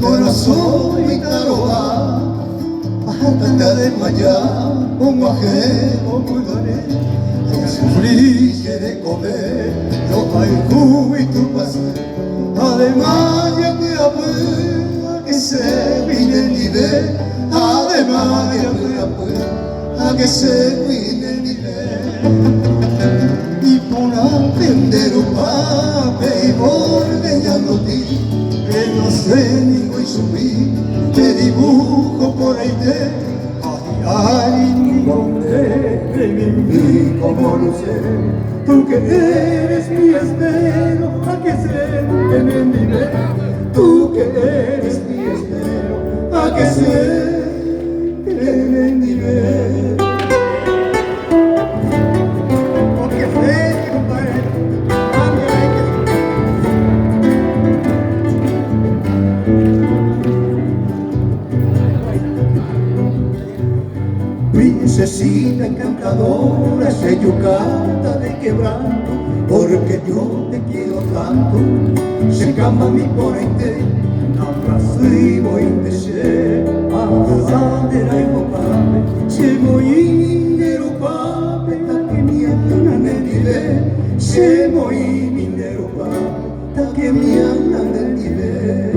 corazón y taroba hasta desmayar como ajeno mudaré sufrir quiere comer yo algo y tu pasé además ya te apuesta que se vine el nivel además ya te apuesta a que se vine el nivel y por aprender un papel y bordeando ti que no sé ni voy a subir te dibujo por ahí ay, mi nombre de mi como lo sé tú que eres mi espero a que se en el nivel tú que eres mi espero a que se en el nivel. Princesita encantadora, se yucata de quebranto, porque yo te quiero tanto, se cama mi porente, abrazo y se asadera y mopape, se moinero pape, ta que mi ana nendile, se moinero pape, ta que mi ana nendile.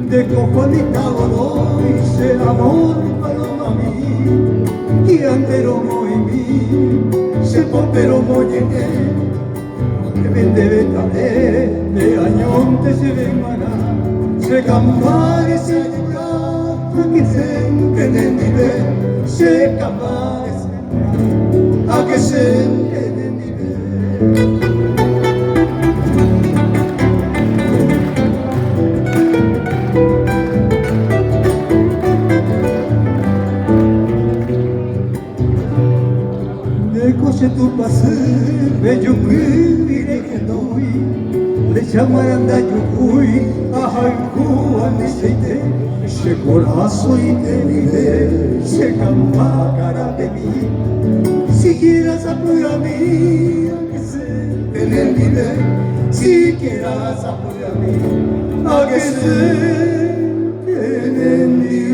De cojonita voy, se amor paloma mi, y antero muy mi, se popero moyene, que vende betale, de añonte se vengará, se campare se ayuda, a que se entendive, se campare se a que se entendive. Coche tu pase, bello que doy, le llamaranda yukui, ahanku aniseite, se corazo y te diré, se campa cara de mí, si quieras apura mí, a que se en el nivel, si quieras apura mí, a que se en el nivel.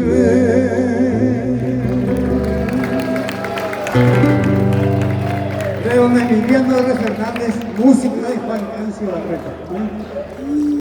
Don Emiliano R. Fernández, música de Juan Cancio Barreto.